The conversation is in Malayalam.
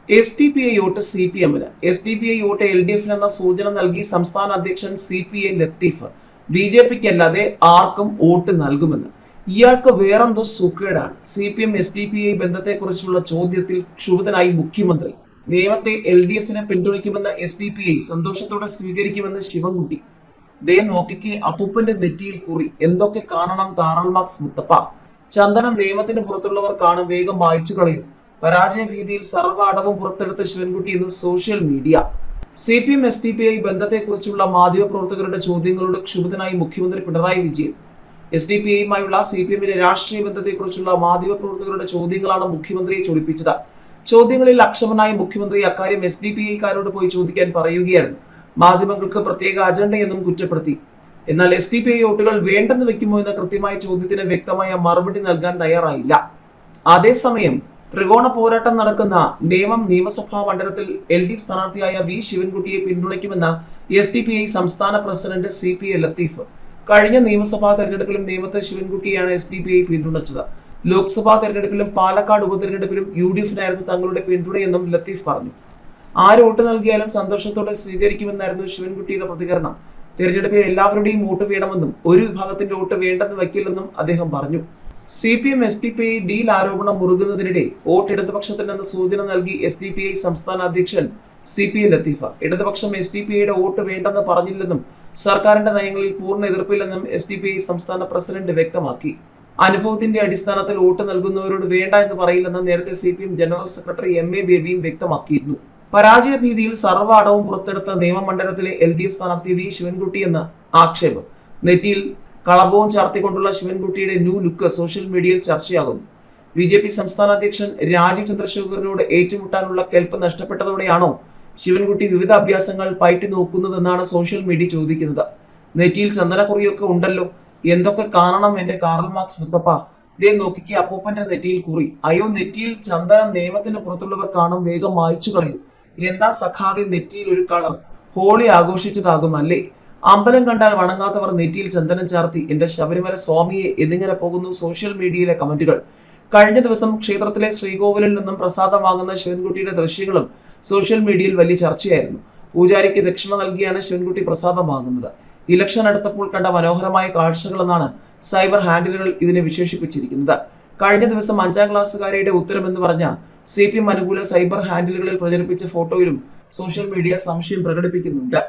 SDPI വോട്ട് CPM-ന്. SDPI വോട്ട് LDF-ന് എന്ന സൂചന നൽകി സംസ്ഥാന അധ്യക്ഷൻ CPI ലത്തീഫ് BJPക്ക് അല്ലാതെ ആർക്കും വോട്ട് നൽകുമെന്ന്. ഇയാൾക്ക് വേറെന്തോ സുഖേടാണ്. CPM SDPI ബന്ധത്തെക്കുറിച്ചുള്ള ചോദ്യത്തിൽ ക്ഷുഭിതനായി മുഖ്യമന്ത്രി. നിയമത്തെ LDF-നെ പിന്തുണയ്ക്കുമെന്ന് SDPI സന്തോഷത്തോടെ സ്വീകരിക്കുമെന്ന് ശിവൻകുട്ടി. ദേ നോക്കിക്ക് അപ്പൂപ്പന്റെ നെറ്റിയിൽ കുറി. എന്തൊക്കെ കാണണം കാറൽ മാർക്സ് മുത്തപ്പ. ചന്ദനം നിയമത്തിന് പുറത്തുള്ളവർ കാണും, വേഗം വായിച്ചു കളയും. പരാജയ ഭീതിയിൽ സർവ്വ അടവും പുറത്തെടുത്ത ശിവൻകുട്ടി ഇന്ന് സോഷ്യൽ മീഡിയ. CPM SDPI ബന്ധത്തെക്കുറിച്ചുള്ള മാധ്യമപ്രവർത്തകരുടെ ചോദ്യങ്ങളോട് ക്ഷുഭിതനായി മുഖ്യമന്ത്രി പിണറായി വിജയൻ. SDPIയുമായുള്ള CPM-ന്റെ രാഷ്ട്രീയ ബന്ധത്തെക്കുറിച്ചുള്ള മാധ്യമപ്രവർത്തകരുടെ ചോദ്യങ്ങളാണ് മുഖ്യമന്ത്രിയെ ചൊടിപ്പിച്ചത്. ചോദ്യങ്ങളിൽ അക്ഷമനായ മുഖ്യമന്ത്രി അക്കാര്യം SDPIക്കാരോട് പോയി ചോദിക്കാൻ പറയുകയായിരുന്നു. മാധ്യമങ്ങൾക്ക് പ്രത്യേക അജണ്ടയെന്നും കുറ്റപ്പെടുത്തി. എന്നാൽ SDPI വോട്ടുകൾ വേണ്ടെന്ന് വെക്കുമോ എന്ന കൃത്യമായ ചോദ്യത്തിന് വ്യക്തമായ മറുപടി നൽകാൻ തയ്യാറായില്ല. അതേസമയം ത്രികോണ പോരാട്ടം നടക്കുന്ന നേമം നിയമസഭാ മണ്ഡലത്തിൽ LDF സ്ഥാനാർത്ഥിയായ V ശിവൻകുട്ടിയെ പിന്തുണയ്ക്കുമെന്ന് SDPI സംസ്ഥാന പ്രസിഡന്റ് CPI ലത്തീഫ്. കഴിഞ്ഞ നിയമസഭാ തെരഞ്ഞെടുപ്പിലും നേമത്തെ ശിവൻകുട്ടിയാണ് SDPI പിന്തുണച്ചത്. ലോക്സഭാ തെരഞ്ഞെടുപ്പിലും പാലക്കാട് ഉപതെരഞ്ഞെടുപ്പിലും UDF-നായിരുന്നു തങ്ങളുടെ പിന്തുണയെന്നും ലത്തീഫ് പറഞ്ഞു. ആര് വോട്ട് നൽകിയാലും സന്തോഷത്തോടെ സ്വീകരിക്കുമെന്നായിരുന്നു ശിവൻകുട്ടിയുടെ പ്രതികരണം. തെരഞ്ഞെടുപ്പിൽ എല്ലാവരുടെയും വോട്ട് വേണമെന്നും ഒരു വിഭാഗത്തിന്റെ വോട്ട് വേണ്ടെന്ന് വയ്ക്കില്ലെന്നും അദ്ദേഹം പറഞ്ഞു. CPM SDPI ഡീൽ ആരോപണം മുറുകുന്നതിനിടെ വോട്ട് ഇടതുപക്ഷത്തിനെന്ന സൂചന നൽകി SDPI സംസ്ഥാന അധ്യക്ഷൻ CPI ലത്തീഫ്. ഇടതുപക്ഷം SDPIയുടെ വോട്ട് വേണ്ടെന്ന് പറഞ്ഞില്ലെന്നും സർക്കാരിന്റെ നയങ്ങളിൽ പൂർണ്ണ എതിർപ്പില്ലെന്നും SDPI സംസ്ഥാന പ്രസിഡന്റ് വ്യക്തമാക്കി. അനുഭവത്തിന്റെ അടിസ്ഥാനത്തിൽ വോട്ട് നൽകുന്നവരോട് വേണ്ട എന്ന് പറയില്ലെന്ന് നേരത്തെ CPM ജനറൽ സെക്രട്ടറി MA ബേബിയും വ്യക്തമാക്കിയിരുന്നു. പരാജയ ഭീതിയിൽ സർവ്വ അടവും പുറത്തെടുത്ത നിയമമണ്ഡലത്തിലെ LDF സ്ഥാനാർത്ഥി V ശിവൻകുട്ടി എന്ന ആക്ഷേപം. നെറ്റിയിൽ കളഭവും ചാർത്തിക്കൊണ്ടുള്ള ശിവൻകുട്ടിയുടെ ന്യൂ ലുക്ക് സോഷ്യൽ മീഡിയയിൽ ചർച്ചയാകുന്നു. BJP സംസ്ഥാന അധ്യക്ഷൻ രാജീവ് ചന്ദ്രശേഖരനോട് ഏറ്റുമുട്ടാനുള്ള കെൽപ്പ് നഷ്ടപ്പെട്ടതോടെയാണോ ശിവൻകുട്ടി വിവിധ അഭ്യാസങ്ങൾ പയറ്റി നോക്കുന്നതെന്നാണ് സോഷ്യൽ മീഡിയ ചോദിക്കുന്നത്. നെറ്റിയിൽ ചന്ദനക്കുറിയൊക്കെ ഉണ്ടല്ലോ, എന്തൊക്കെ കാണണം എന്റെ കാറൽ മാർക്സ് മുത്തപ്പ. ദേ നോക്കിക്ക് അപ്പൂപ്പന്റെ നെറ്റിയിൽ കുറി. അയ്യോ, നെറ്റിയിൽ ചന്ദനം നിയമത്തിന് പുറത്തുള്ളവർ കാണും, വേഗം വായിച്ചു കളയും. എന്താ സഖാവി നെറ്റിയിൽ ഒരു കളർ? ഹോളി ആഘോഷിച്ചതാകും അല്ലേ? അമ്പലം കണ്ടാൽ വണങ്ങാത്തവർ നെറ്റിയിൽ ചന്ദനം ചാർത്തി. എന്റെ ശബരിമല സ്വാമിയെ എന്നിങ്ങനെ പോകുന്നു സോഷ്യൽ മീഡിയയിലെ കമന്റുകൾ. കഴിഞ്ഞ ദിവസം ക്ഷേത്രത്തിലെ ശ്രീകോവിലിൽ നിന്നും പ്രസാദം വാങ്ങുന്ന ശിവൻകുട്ടിയുടെ ദൃശ്യങ്ങളും സോഷ്യൽ മീഡിയയിൽ വലിയ ചർച്ചയായിരുന്നു. പൂജാരിക്ക് ദക്ഷിണ നൽകിയാണ് ശിവൻകുട്ടി പ്രസാദം വാങ്ങുന്നത്. ഇലക്ഷൻ അടുത്തപ്പോൾ കണ്ട മനോഹരമായ കാഴ്ചകളെന്നാണ് സൈബർ ഹാൻഡിലുകൾ ഇതിനെ വിശേഷിപ്പിച്ചിരിക്കുന്നത്. കഴിഞ്ഞ ദിവസം 5ാം ക്ലാസ്സുകാരിയുടെ ഉത്തരമെന്ന് പറഞ്ഞ CPM അനുകൂല സൈബർ ഹാൻഡിലുകളിൽ പ്രചരിപ്പിച്ച ഫോട്ടോയിലും സോഷ്യൽ മീഡിയ സംശയം പ്രകടിപ്പിക്കുന്നുണ്ട്.